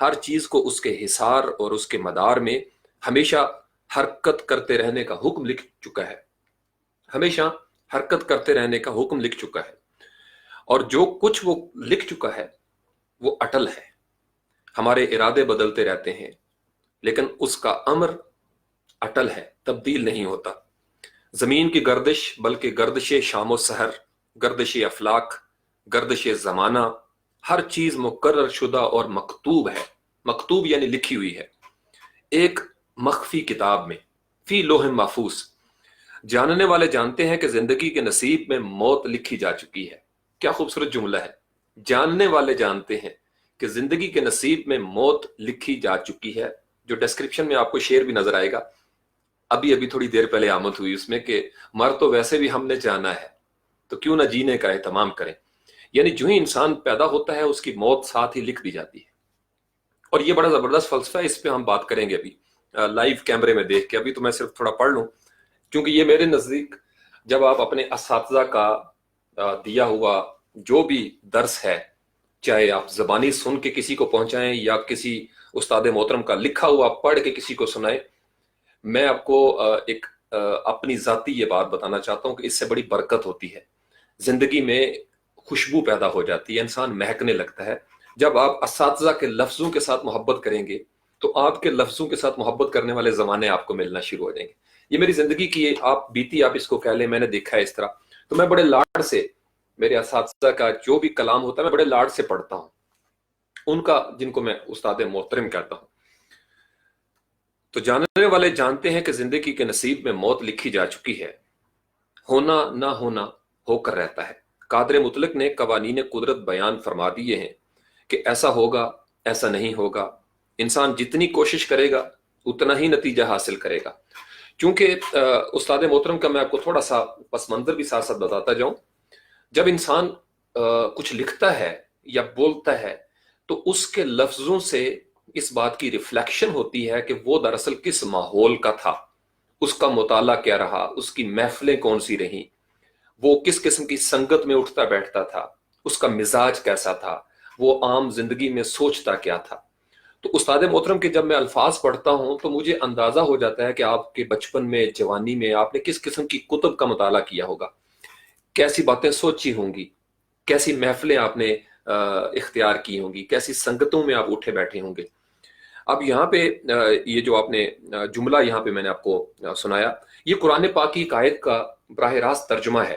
ہر چیز کو اس کے حصار اور اس کے مدار میں ہمیشہ حرکت کرتے رہنے کا حکم لکھ چکا ہے، ہمیشہ حرکت کرتے رہنے کا حکم لکھ چکا ہے، اور جو کچھ وہ لکھ چکا ہے وہ اٹل ہے۔ ہمارے ارادے بدلتے رہتے ہیں لیکن اس کا امر اٹل ہے، تبدیل نہیں ہوتا۔ زمین کی گردش بلکہ گردش شام و سحر، گردش افلاک، گردش زمانہ، ہر چیز مقرر شدہ اور مکتوب ہے۔ مکتوب یعنی لکھی ہوئی ہے، ایک مخفی کتاب میں، فی لوح محفوظ۔ جاننے والے جانتے ہیں کہ زندگی کے نصیب میں موت لکھی جا چکی ہے۔ کیا خوبصورت جملہ ہے! جاننے والے جانتے ہیں کہ زندگی کے نصیب میں موت لکھی جا چکی ہے۔ جو ڈسکرپشن میں آپ کو شعر بھی نظر آئے گا، ابھی تھوڑی دیر پہلے آمد ہوئی اس میں، کہ مر تو ویسے بھی ہم نے جانا ہے، تو کیوں نہ جینے کا اہتمام کریں۔ یعنی جو ہی انسان پیدا ہوتا ہے اس کی موت ساتھ ہی لکھ دی جاتی ہے، اور یہ بڑا زبردست فلسفہ ہے، اس پہ ہم بات کریں گے ابھی لائیو کیمرے میں دیکھ کے۔ ابھی تو میں صرف تھوڑا پڑھ لوں، کیونکہ یہ میرے نزدیک جب آپ اپنے اساتذہ کا دیا ہوا جو بھی درس ہے، چاہے آپ زبانی سن کے کسی کو پہنچائیں یا کسی استاد محترم کا لکھا ہوا پڑھ کے کسی کو سنائیں، میں آپ کو ایک اپنی ذاتی یہ بات بتانا چاہتا ہوں کہ اس سے بڑی برکت ہوتی ہے، زندگی میں خوشبو پیدا ہو جاتی ہے، انسان مہکنے لگتا ہے۔ جب آپ اساتذہ کے لفظوں کے ساتھ محبت کریں گے تو آپ کے لفظوں کے ساتھ محبت کرنے والے زمانے آپ کو ملنا شروع ہو جائیں گے۔ یہ میری زندگی کی آپ بیتی، آپ اس کو کہہ لیں، میں نے دیکھا ہے اس طرح۔ تو میں بڑے لاڈ سے میرے اساتذہ کا جو بھی کلام ہوتا ہے میں بڑے لاڈ سے پڑھتا ہوں، ان کا، جن کو میں استاد محترم کہتا ہوں۔ تو جاننے والے جانتے ہیں کہ زندگی کے نصیب میں موت لکھی جا چکی ہے، ہونا نہ ہونا ہو کر رہتا ہے۔ قادر مطلق نے قوانین قدرت بیان فرما دیے ہیں کہ ایسا ہوگا، ایسا نہیں ہوگا۔ انسان جتنی کوشش کرے گا اتنا ہی نتیجہ حاصل کرے گا۔ چونکہ استاد محترم کا میں آپ کو تھوڑا سا پس منظر بھی ساتھ ساتھ بتاتا جاؤں۔ جب انسان کچھ لکھتا ہے یا بولتا ہے تو اس کے لفظوں سے اس بات کی ریفلیکشن ہوتی ہے کہ وہ دراصل کس ماحول کا تھا، اس کا مطالعہ کیا رہا، اس کی محفلیں کون سی رہیں، وہ کس قسم کی سنگت میں اٹھتا بیٹھتا تھا، اس کا مزاج کیسا تھا، وہ عام زندگی میں سوچتا کیا تھا۔ تو استاد محترم کے جب میں الفاظ پڑھتا ہوں تو مجھے اندازہ ہو جاتا ہے کہ آپ کے بچپن میں، جوانی میں آپ نے کس قسم کی کتب کا مطالعہ کیا ہوگا، کیسی باتیں سوچی ہوں گی، کیسی محفلیں آپ نے اختیار کی ہوں گی، کیسی سنگتوں میں آپ اٹھے بیٹھے ہوں گے۔ اب یہاں پہ یہ جو آپ نے جملہ یہاں پہ میں نے آپ کو سنایا، یہ قرآن پاک کی ایک آیت کا براہ راست ترجمہ ہے۔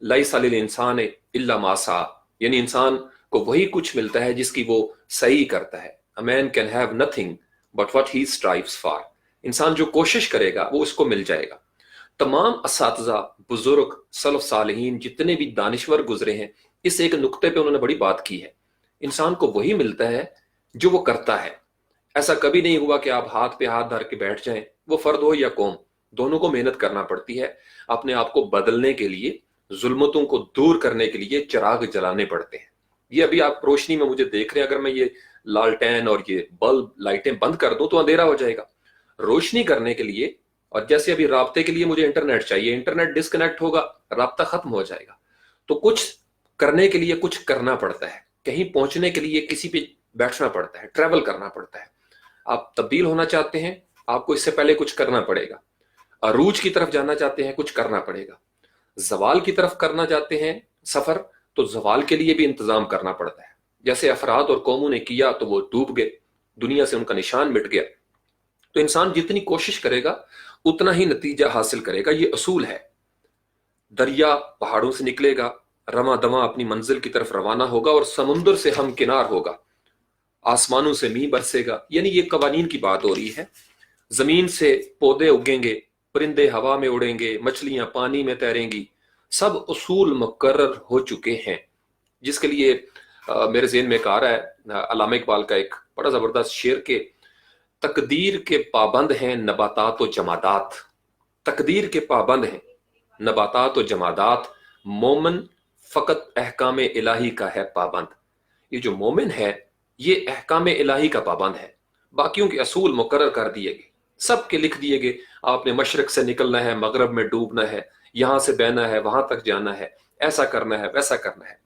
لیس للانسان الا ما سعی، یعنی انسان کو وہی کچھ ملتا ہے جس کی وہ صحیح کرتا ہے۔ A man can have nothing but what he strives for۔ انسان جو کوشش کرے گا وہ اس کو مل جائے گا۔ تمام اساتذہ، بزرگ، سلف صالحین، جتنے بھی دانشور گزرے ہیں، اس ایک نقطے پہ انہوں نے بڑی بات کی ہے۔ انسان کو وہی ملتا ہے جو وہ کرتا ہے۔ ایسا کبھی نہیں ہوا کہ آپ ہاتھ پہ ہاتھ دھر کے بیٹھ جائیں، وہ فرد ہو یا قوم، دونوں کو محنت کرنا پڑتی ہے۔ اپنے آپ کو بدلنے کے لیے، ظلمتوں کو دور کرنے کے لیے چراغ جلانے پڑتے ہیں۔ یہ ابھی آپ روشنی میں مجھے دیکھ رہے ہیں، اگر میں یہ لالٹین اور یہ بلب لائٹیں بند کر دوں تو اندھیرا ہو جائے گا۔ روشنی کرنے کے لیے، اور جیسے ابھی رابطے کے لیے مجھے انٹرنیٹ چاہیے، انٹرنیٹ ڈسکنیکٹ ہوگا، رابطہ ختم ہو جائے گا۔ تو کچھ کرنے کے لیے کچھ کرنا پڑتا ہے، کہیں پہنچنے کے لیے کسی پہ بیٹھنا پڑتا ہے، ٹریول کرنا پڑتا ہے۔ آپ تبدیل ہونا چاہتے ہیں، آپ کو اس سے پہلے کچھ کرنا پڑے گا۔ عروج کی طرف جانا چاہتے ہیں، کچھ کرنا پڑے گا۔ زوال کی طرف کرنا چاہتے ہیں سفر، تو زوال کے لیے بھی انتظام کرنا پڑتا ہے۔ جیسے افراد اور قوموں نے کیا تو وہ ڈوب گئے، دنیا سے ان کا نشان مٹ گیا۔ تو انسان جتنی کوشش کرے گا اتنا ہی نتیجہ حاصل کرے گا، یہ اصول ہے۔ دریا پہاڑوں سے نکلے گا، رواں دواں اپنی منزل کی طرف روانہ ہوگا، اور سمندر سے ہم کنار ہوگا، آسمانوں سے میںہ برسے گا۔ یعنی یہ قوانین کی بات ہو رہی ہے۔ زمین سے پودے اگیں گے، پرندے ہوا میں اڑیں گے، مچھلیاں پانی میں تیریں گی، سب اصول مقرر ہو چکے ہیں۔ جس کے لیے میرے ذہن میں ایک آ رہا ہے علامہ اقبال کا ایک بڑا زبردست شعر، کہ تقدیر کے پابند ہیں نباتات و جمادات، تقدیر کے پابند ہیں نباتات و جمادات، مومن فقط احکام الہی کا ہے پابند۔ یہ جو مومن ہے یہ احکام الہی کا پابند ہے، باقیوں کے اصول مقرر کر دیے گئے، سب کے لکھ دیے گئے۔ آپ نے مشرق سے نکلنا ہے، مغرب میں ڈوبنا ہے، یہاں سے بہنا ہے، وہاں تک جانا ہے، ایسا کرنا ہے، ویسا کرنا ہے۔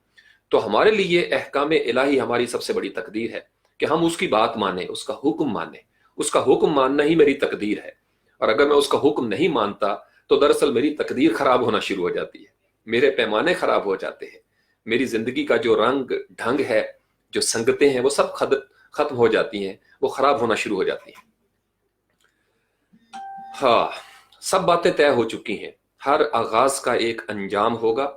تو ہمارے لیے احکام الہی ہماری سب سے بڑی تقدیر ہے کہ ہم اس کی بات مانیں، اس کا حکم مانیں. اس کا حکم ماننا ہی میری تقدیر ہے، اور اگر میں اس کا حکم نہیں مانتا تو دراصل میری تقدیر خراب ہونا شروع ہو جاتی ہے، میرے پیمانے خراب ہو جاتے ہیں، میری زندگی کا جو رنگ ڈھنگ ہے، جو سنگتیں ہیں، وہ سب ختم ہو جاتی ہیں، وہ خراب ہونا شروع ہو جاتی ہیں. ہاں، سب باتیں طے ہو چکی ہیں. ہر آغاز کا ایک انجام ہوگا،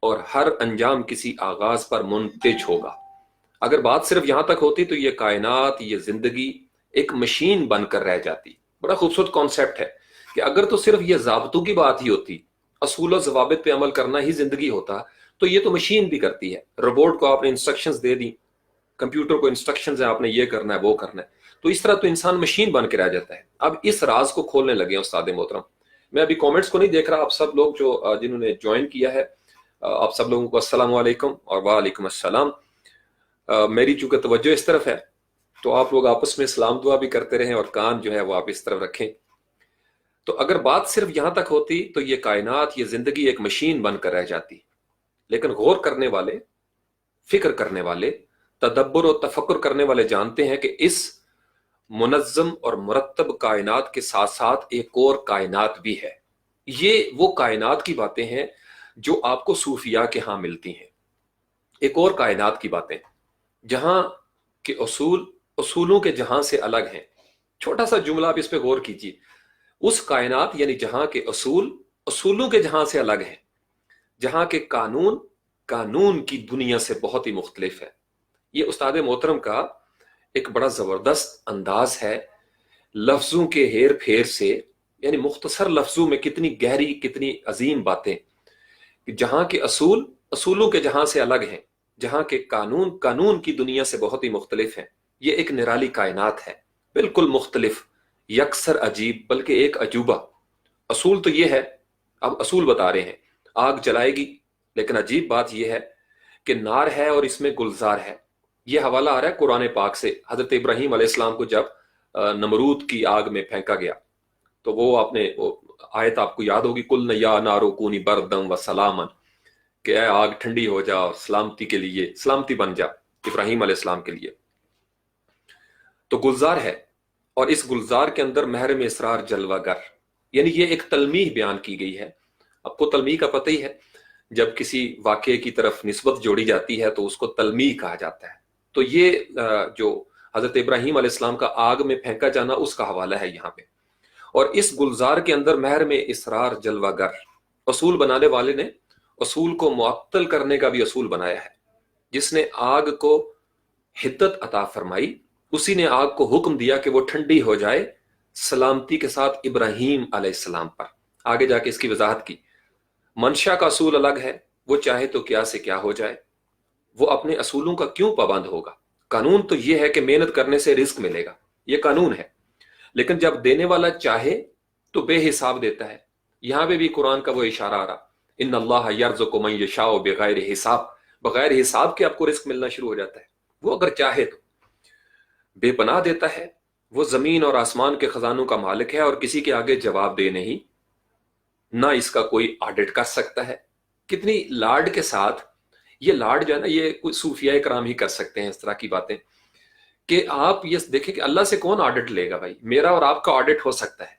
اور ہر انجام کسی آغاز پر منتج ہوگا. اگر بات صرف یہاں تک ہوتی تو یہ کائنات، یہ زندگی ایک مشین بن کر رہ جاتی. بڑا خوبصورت کانسیپٹ ہے کہ اگر تو صرف یہ ضابطوں کی بات ہی ہوتی، اصول و ضوابط پہ عمل کرنا ہی زندگی ہوتا، تو یہ تو مشین بھی کرتی ہے. روبوٹ کو آپ نے انسٹرکشنز دے دی، کمپیوٹر کو انسٹرکشنز ہیں، آپ نے یہ کرنا ہے وہ کرنا ہے، تو اس طرح تو انسان مشین بن کے رہ جاتا ہے. اب اس راز کو کھولنے لگے ہیں استاد محترم. میں ابھی کامنٹس کو نہیں دیکھ رہا. آپ سب لوگ جو جنہوں نے جوائن کیا ہے، آپ سب لوگوں کو السلام علیکم اور وعلیکم السلام. میری چونکہ توجہ اس طرف ہے تو آپ لوگ آپس میں سلام دعا بھی کرتے رہیں، اور کان جو ہے وہ آپ اس طرف رکھیں. تو اگر بات صرف یہاں تک ہوتی تو یہ کائنات، یہ زندگی ایک مشین بن کر رہ جاتی. لیکن غور کرنے والے، فکر کرنے والے، تدبر و تفکر کرنے والے جانتے ہیں کہ اس منظم اور مرتب کائنات کے ساتھ ساتھ ایک اور کائنات بھی ہے. یہ وہ کائنات کی باتیں ہیں جو آپ کو صوفیاء کے ہاں ملتی ہیں. ایک اور کائنات کی باتیں جہاں کے اصولوں کے جہاں سے الگ ہیں. چھوٹا سا جملہ آپ اس پہ غور کیجیے. اس کائنات یعنی جہاں کے اصولوں کے جہاں سے الگ ہیں، جہاں کے قانون کی دنیا سے بہت ہی مختلف ہے. یہ استاد محترم کا ایک بڑا زبردست انداز ہے لفظوں کے ہیر پھیر سے، یعنی مختصر لفظوں میں کتنی گہری، کتنی عظیم باتیں. جہاں کے اصولوں کے جہاں سے الگ ہیں، جہاں کے قانون کی دنیا سے بہت ہی مختلف ہیں. یہ ایک نرالی کائنات ہے، بالکل مختلف، یکسر عجیب، بلکہ ایک عجوبہ. اصول تو یہ ہے، اب اصول بتا رہے ہیں. آگ جلائے گی، لیکن عجیب بات یہ ہے کہ نار ہے اور اس میں گلزار ہے. یہ حوالہ آ رہا ہے قرآن پاک سے. حضرت ابراہیم علیہ السلام کو جب نمرود کی آگ میں پھینکا گیا تو وہ آیت آپ کو یاد ہوگی، قُلْنَا یَا نَارُ کُونِی بَرْدًا وَسَلَامًا، کہ اے آگ ٹھنڈی ہو جا، سلامتی کے لیے، سلامتی بن جا ابراہیم علیہ السلام کے لیے. تو گلزار ہے، اور اس گلزار کے اندر محرم اسرار جلوہ گر، یعنی یہ ایک تلمیح بیان کی گئی ہے. آپ کو تلمیح کا پتہ ہی ہے، جب کسی واقعے کی طرف نسبت جوڑی جاتی ہے تو اس کو تلمیح کہا جاتا ہے. تو یہ جو حضرت ابراہیم علیہ السلام کا آگ میں پھینکا جانا، اس کا حوالہ ہے یہاں پہ. اور اس گلزار کے اندر محرم اسرار جلوہ گر، اصول بنانے والے نے اصول کو معطل کرنے کا بھی اصول بنایا ہے. جس نے آگ کو حدت عطا فرمائی، اسی نے آگ کو حکم دیا کہ وہ ٹھنڈی ہو جائے سلامتی کے ساتھ ابراہیم علیہ السلام پر. آگے جا کے اس کی وضاحت کی. منشا کا اصول الگ ہے، وہ چاہے تو کیا سے کیا ہو جائے، وہ اپنے اصولوں کا کیوں پابند ہوگا. قانون تو یہ ہے کہ محنت کرنے سے رزق ملے گا، یہ قانون ہے. لیکن جب دینے والا چاہے تو بے حساب دیتا ہے. یہاں پہ بھی قرآن کا وہ اشارہ آ رہا، ان اللہ یرزق من یشاء بغیر حساب، بغیر حساب کے آپ کو رزق ملنا شروع ہو جاتا ہے. وہ اگر چاہے تو بے پناہ دیتا ہے. وہ زمین اور آسمان کے خزانوں کا مالک ہے، اور کسی کے آگے جواب دہ نہیں، نہ اس کا کوئی آڈٹ کر سکتا ہے. کتنی لاڈ کے ساتھ یہ لاڈ جو ہے نا، یہ کوئی صوفیاء کرام ہی کر سکتے ہیں اس طرح کی باتیں. کہ آپ یہ دیکھیں کہ اللہ سے کون آڈٹ لے گا بھائی. میرا اور آپ کا آڈٹ ہو سکتا ہے،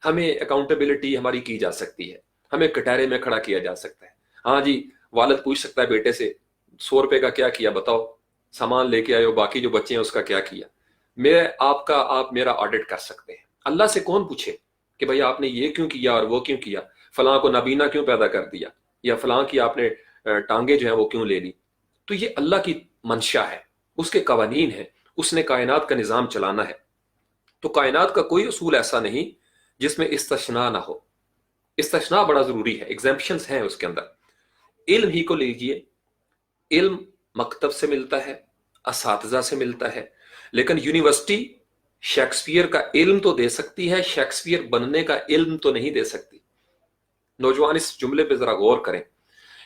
ہمیں اکاؤنٹیبلٹی ہماری کی جا سکتی ہے، ہمیں کٹہرے میں کھڑا کیا جا سکتا ہے. ہاں جی، والد پوچھ سکتا ہے بیٹے سے 100 روپے کا کیا کیا بتاؤ، سامان لے کے آئے ہو، باقی جو بچے ہیں اس کا کیا کیا. آپ میرا آڈٹ کر سکتے ہیں. اللہ سے کون پوچھے کہ بھائی آپ نے یہ کیوں کیا اور وہ کیوں کیا، فلاں کو نابینا کیوں پیدا کر دیا، یا فلاں کی آپ نے ٹانگیں جو ہیں وہ کیوں لے لی. تو یہ اللہ کی منشا ہے، اس کے قوانین ہیں، اس نے کائنات کا نظام چلانا ہے. تو کائنات کا کوئی اصول ایسا نہیں جس میں استثناء نہ ہو. استثناء بڑا ضروری ہے، ایگزیمپشنز ہیں اس کے اندر. علم ہی کو لیجئے، علم مکتب سے ملتا ہے، اساتذہ سے ملتا ہے، لیکن یونیورسٹی شیکسپیئر کا علم تو دے سکتی ہے، شیکسپیئر بننے کا علم تو نہیں دے سکتی. نوجوان اس جملے پہ ذرا غور کریں.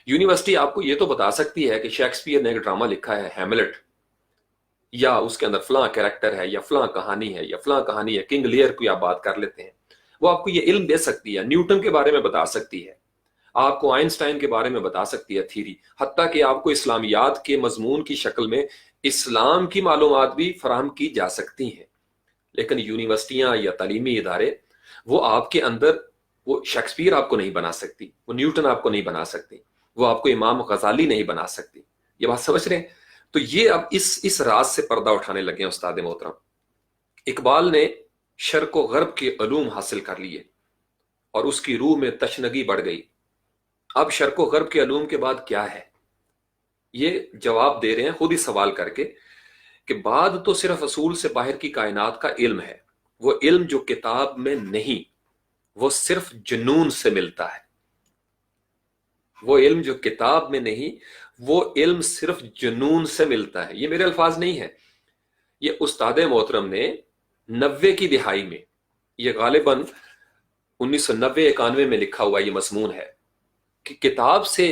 یونیورسٹی آپ کو یہ تو بتا سکتی ہے کہ شیکسپیئر نے ایک ڈرامہ لکھا ہے ہیملٹ، یا اس کے اندر فلاں کیریکٹر ہے، یا فلاں کہانی ہے، یا فلاں کہانی ہے، کنگ لیئر کی آپ بات کر لیتے ہیں. وہ آپ کو یہ علم دے سکتی ہے، نیوٹن کے بارے میں بتا سکتی ہے، آپ کو آئنسٹائن کے بارے میں بتا سکتی ہے تھیری، حتیٰ کہ آپ کو اسلامیات کے مضمون کی شکل میں اسلام کی معلومات بھی فراہم کی جا سکتی ہیں، لیکن یونیورسٹیاں یا تعلیمی ادارے وہ آپ کے اندر، وہ شیکسپیئر آپ کو نہیں بنا سکتی، وہ نیوٹن آپ کو نہیں بنا سکتی، وہ آپ کو امام غزالی نہیں بنا سکتی. یہ بات سمجھ رہے ہیں؟ تو یہ اب اس راز سے پردہ اٹھانے لگے ہیں استاد محترم. اقبال نے شرق و غرب کے علوم حاصل کر لیے اور اس کی روح میں تشنگی بڑھ گئی. اب شرق و غرب کے علوم کے بعد کیا ہے؟ یہ جواب دے رہے ہیں خود ہی سوال کر کے کہ بعد تو صرف اصول سے باہر کی کائنات کا علم ہے، وہ علم جو کتاب میں نہیں، وہ صرف جنون سے ملتا ہے. وہ علم جو کتاب میں نہیں، وہ علم صرف جنون سے ملتا ہے. یہ میرے الفاظ نہیں ہے، یہ استاد محترم نے 90 کی دہائی میں، یہ غالباً 1990-91 میں لکھا ہوا یہ مضمون ہے کہ کتاب سے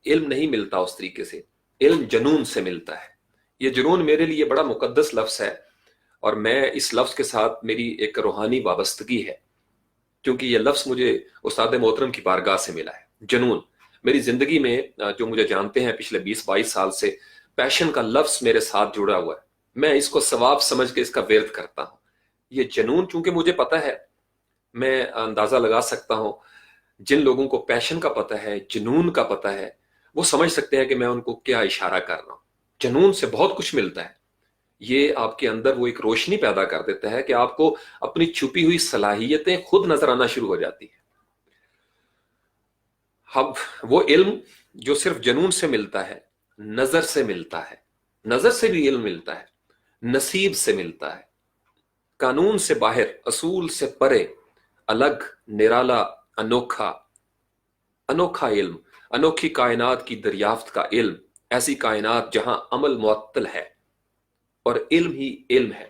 علم نہیں ملتا اس طریقے سے، علم جنون سے ملتا ہے. یہ جنون میرے لیے بڑا مقدس لفظ ہے، اور میں اس لفظ کے ساتھ میری ایک روحانی وابستگی ہے، کیونکہ یہ لفظ مجھے استاد محترم کی بارگاہ سے ملا ہے. جنون میری زندگی میں، جو مجھے جانتے ہیں پچھلے 20-22 سال سے، پیشن کا لفظ میرے ساتھ جڑا ہوا ہے. میں اس کو ثواب سمجھ کے اس کا ورد کرتا ہوں. یہ جنون چونکہ مجھے پتا ہے، میں اندازہ لگا سکتا ہوں جن لوگوں کو پیشن کا پتہ ہے، جنون کا پتہ ہے، وہ سمجھ سکتے ہیں کہ میں ان کو کیا اشارہ کر رہا ہوں. جنون سے بہت کچھ ملتا ہے. یہ آپ کے اندر وہ ایک روشنی پیدا کر دیتا ہے کہ آپ کو اپنی چھپی ہوئی صلاحیتیں خود نظر آنا شروع ہو جاتی ہیں. اب وہ علم جو صرف جنون سے ملتا ہے، نظر سے ملتا ہے، نظر سے بھی علم ملتا ہے، نصیب سے ملتا ہے، قانون سے باہر، اصول سے پرے، الگ، نرالا، انوکھا، انوکھا علم، انوکھی کائنات کی دریافت کا علم، ایسی کائنات جہاں عمل معطل ہے اور علم ہی علم ہے.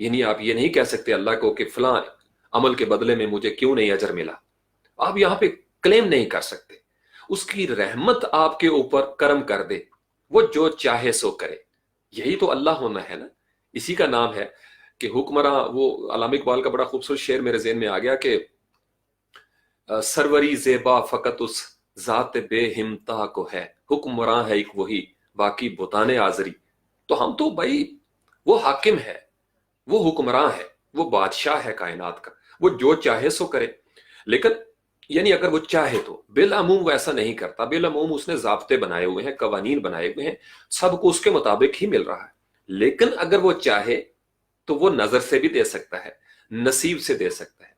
یعنی آپ یہ نہیں کہہ سکتے اللہ کو کہ فلاں عمل کے بدلے میں مجھے کیوں نہیں اجر ملا. آپ یہاں پہ کلیم نہیں کر سکتے. اس کی رحمت آپ کے اوپر کرم کر دے، وہ جو چاہے سو کرے. یہی تو اللہ ہونا ہے نا. اسی کا نام ہے کہ حکمراں. وہ علامہ اقبال کا بڑا خوبصورت شعر میرے ذہن میں آ گیا کہ سروری زیبا فقط اس ذات بے ہمتا کو ہے، حکمراں ہے ایک وہی باقی بتانے آزری. تو ہم تو بھائی، وہ حاکم ہے، وہ حکمراں ہے، وہ بادشاہ ہے کائنات کا، وہ جو چاہے سو کرے. لیکن یعنی اگر وہ چاہے تو بالعموم وہ ایسا نہیں کرتا. بالعموم اس نے ضابطے بنائے ہوئے ہیں، قوانین بنائے ہوئے ہیں، سب کو اس کے مطابق ہی مل رہا ہے. لیکن اگر وہ چاہے تو وہ نظر سے بھی دے سکتا ہے، نصیب سے دے سکتا ہے.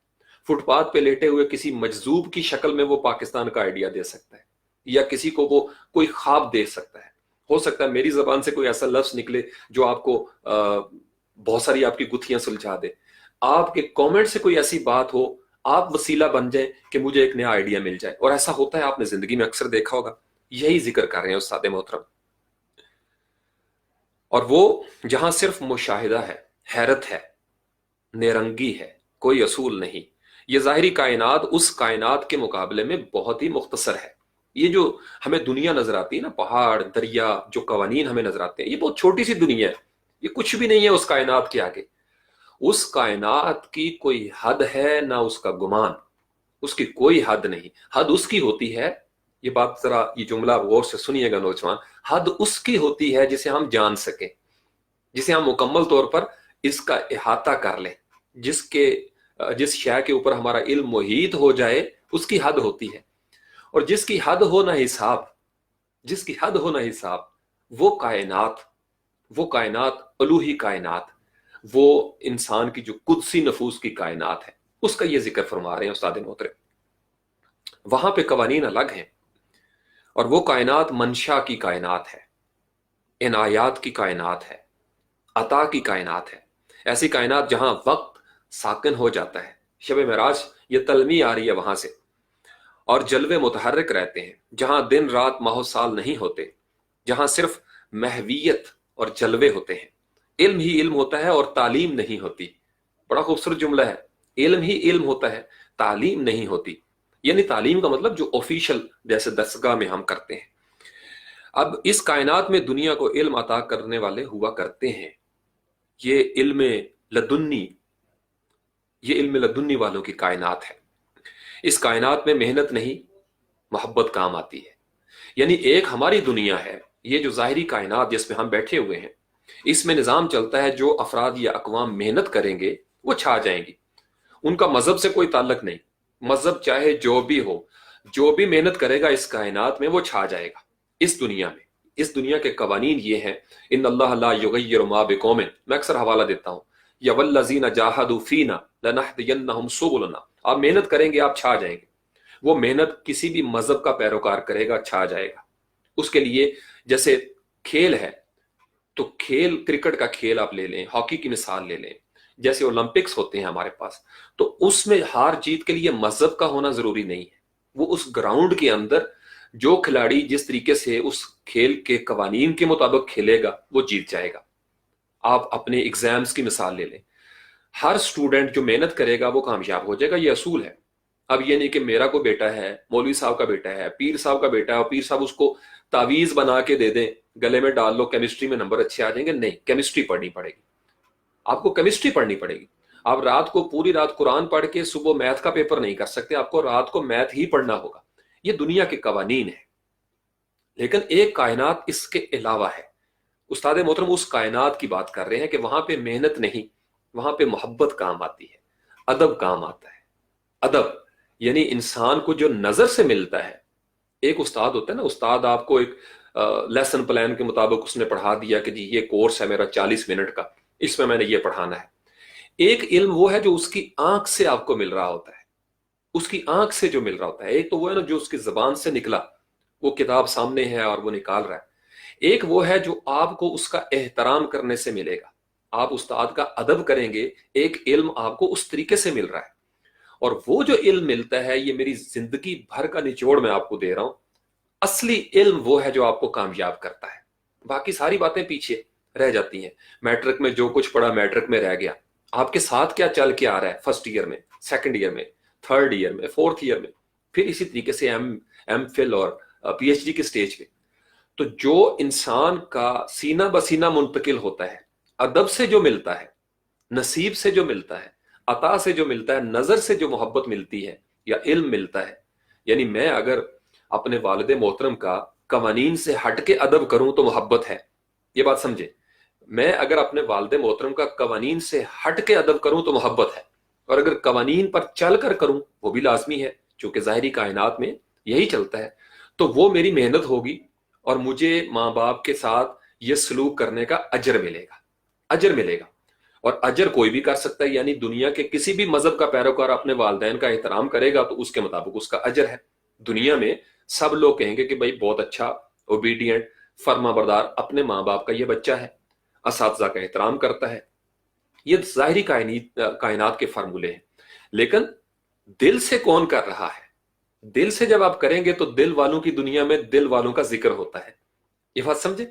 فٹ پاتھ پہ لیٹے ہوئے کسی مجذوب کی شکل میں وہ پاکستان کا آئیڈیا دے سکتا ہے، یا کسی کو وہ کوئی خواب دے سکتا ہے. ہو سکتا ہے میری زبان سے کوئی ایسا لفظ نکلے جو آپ کو بہت ساری آپ کی گتھیاں سلجھا دے. آپ کے کامنٹ سے کوئی ایسی بات ہو، آپ وسیلہ بن جائیں کہ مجھے ایک نیا آئیڈیا مل جائے. اور ایسا ہوتا ہے، آپ نے زندگی میں اکثر دیکھا ہوگا. یہی ذکر کر رہے ہیں استاد محترم. اور وہ جہاں صرف مشاہدہ ہے، حیرت ہے، نیرنگی ہے، کوئی اصول نہیں. یہ ظاہری کائنات اس کائنات کے مقابلے میں بہت ہی مختصر ہے. یہ جو ہمیں دنیا نظر آتی ہے نا، پہاڑ، دریا، جو قوانین ہمیں نظر آتے ہیں، یہ بہت چھوٹی سی دنیا ہے. یہ کچھ بھی نہیں ہے اس کائنات کے آگے. اس کائنات کی کوئی حد ہے نہ اس کا گمان. اس کی کوئی حد نہیں. حد اس کی ہوتی ہے، یہ بات ذرا، یہ جملہ غور سے سنیے گا نوجوان، حد اس کی ہوتی ہے جسے ہم جان سکیں، جسے ہم مکمل طور پر اس کا احاطہ کر لیں، جس شے کے اوپر ہمارا علم محیط ہو جائے، اس کی حد ہوتی ہے. اور جس کی حد ہونا حساب، جس کی حد ہونا حساب، وہ کائنات الوہی کائنات، وہ انسان کی جو قدسی نفوس کی کائنات ہے، اس کا یہ ذکر فرما رہے ہیں استاد محترم. وہاں پہ قوانین الگ ہیں، اور وہ کائنات منشا کی کائنات ہے، عنایات کی کائنات ہے، عطا کی کائنات ہے. ایسی کائنات جہاں وقت ساکن ہو جاتا ہے. شب معراج یہ تلمی آ رہی ہے وہاں سے. اور جلوے متحرک رہتے ہیں، جہاں دن رات ماہ و سال نہیں ہوتے، جہاں صرف محویت اور جلوے ہوتے ہیں. علم ہی علم ہوتا ہے اور تعلیم نہیں ہوتی. بڑا خوبصورت جملہ ہے. علم ہی علم ہوتا ہے، تعلیم نہیں ہوتی. یعنی تعلیم کا مطلب جو آفیشل جیسے درسگاہ میں ہم کرتے ہیں. اب اس کائنات میں دنیا کو علم عطا کرنے والے ہوا کرتے ہیں. یہ علم لدنی، یہ علم لدنی والوں کی کائنات ہے. اس کائنات میں محنت نہیں، محبت کام آتی ہے. یعنی ایک ہماری دنیا ہے، یہ جو ظاہری کائنات جس میں ہم بیٹھے ہوئے ہیں، اس میں نظام چلتا ہے جو افراد یا اقوام محنت کریں گے وہ چھا جائیں گی. ان کا مذہب سے کوئی تعلق نہیں. مذہب چاہے جو بھی ہو، جو بھی محنت کرے گا اس کائنات میں وہ چھا جائے گا. اس دنیا میں، اس دنیا کے قوانین یہ ہیں، ان اللہ لا یغیر ما بقوم، میں اکثر حوالہ دیتا ہوں، یا والذین جاہدوا فینا لنہدینہم سبلنا. آپ محنت کریں گے آپ چھا جائیں گے. وہ محنت کسی بھی مذہب کا پیروکار کرے گا چھا جائے گا. اس کے لیے جیسے کھیل ہے، تو کھیل، کرکٹ کا کھیل آپ لے لیں، ہاکی کی مثال لے لیں، جیسے اولمپکس ہوتے ہیں ہمارے پاس، تو اس میں ہار جیت کے لیے مذہب کا ہونا ضروری نہیں ہے. وہ اس گراؤنڈ کے اندر جو کھلاڑی جس طریقے سے اس کھیل کے قوانین کے مطابق کھیلے گا وہ جیت جائے گا. آپ اپنے ایگزامز کی مثال لے لیں، ہر سٹوڈنٹ جو محنت کرے گا وہ کامیاب ہو جائے گا، یہ اصول ہے. اب یہ نہیں کہ میرا کوئی بیٹا ہے، مولوی صاحب کا بیٹا ہے، پیر صاحب کا بیٹا ہے، اور پیر صاحب اس کو تعویذ بنا کے دے دیں، گلے میں ڈال لو، کیمسٹری میں نمبر اچھے آ جائیں گے. نہیں، کیمسٹری پڑھنی پڑے گی، آپ کو کیمسٹری پڑھنی پڑے گی. آپ رات کو پوری رات قرآن پڑھ کے صبح میتھ کا پیپر نہیں کر سکتے، آپ کو رات کو میتھ ہی پڑھنا ہوگا. یہ دنیا کے قوانین ہیں. لیکن ایک کائنات اس کے علاوہ ہے. استاد محترم اس کائنات کی بات کر رہے ہیں کہ وہاں پہ محنت نہیں، وہاں پہ محبت کام آتی ہے، ادب کام آتا ہے. ادب یعنی انسان کو جو نظر سے ملتا ہے. ایک استاد ہوتا ہے نا، استاد آپ کو ایک لیسن پلان کے مطابق اس نے پڑھا دیا کہ جی یہ کورس ہے میرا 40 منٹ کا، اس میں نے یہ پڑھانا ہے. ایک علم وہ ہے جو اس کی آنکھ سے آپ کو مل رہا ہوتا ہے، اس کی آنکھ سے جو مل رہا ہوتا ہے. ایک تو وہ ہے نا جو اس کی زبان سے نکلا، وہ کتاب سامنے ہے اور وہ نکال رہا ہے. ایک وہ ہے جو آپ کو اس کا احترام کرنے سے ملے گا. آپ استاد کا ادب کریں گے، ایک علم آپ کو اس طریقے سے مل رہا ہے. اور وہ جو علم ملتا ہے، یہ میری زندگی بھر کا نچوڑ میں آپ کو دے رہا ہوں، اصلی علم وہ ہے جو آپ کو کامیاب کرتا ہے. باقی ساری باتیں پیچھے رہ جاتی ہیں. میٹرک میں جو کچھ پڑھا میٹرک میں رہ گیا. آپ کے ساتھ کیا چل کے آ رہا ہے فرسٹ ایئر میں، سیکنڈ ایئر میں، تھرڈ ایئر میں، فورتھ ایئر میں، پھر اسی طریقے سے ایم فل اور پی ایچ ڈی کے سٹیج پہ. تو جو انسان کا سینہ بسینہ منتقل ہوتا ہے، ادب سے جو ملتا ہے، نصیب سے جو ملتا ہے، عطا سے جو ملتا ہے، نظر سے جو محبت ملتی ہے یا علم ملتا ہے. یعنی میں اگر اپنے والد محترم کا قوانین سے ہٹ کے ادب کروں تو محبت ہے، یہ بات سمجھے. میں اگر اپنے والد محترم کا قوانین سے ہٹ کے ادب کروں تو محبت ہے، اور اگر قوانین پر چل کر کروں وہ بھی لازمی ہے، چونکہ ظاہری کائنات میں یہی چلتا ہے. تو وہ میری محنت ہوگی اور مجھے ماں باپ کے ساتھ یہ سلوک کرنے کا اجر ملے گا، اجر ملے گا. اور اجر کوئی بھی کر سکتا ہے، یعنی دنیا کے کسی بھی مذہب کا پیروکار اپنے والدین کا احترام کرے گا تو اس کے مطابق اس کا اجر ہے. دنیا میں سب لوگ کہیں گے کہ بھائی بہت اچھا، اوبیڈینٹ، فرما بردار اپنے ماں باپ کا یہ بچہ ہے، اساتذہ کا احترام کرتا ہے. یہ ظاہری کائنات کے فارمولے ہیں. لیکن دل سے کون کر رہا ہے؟ دل سے جب آپ کریں گے تو دل والوں کی دنیا میں دل والوں کا ذکر ہوتا ہے. یہ بات سمجھے،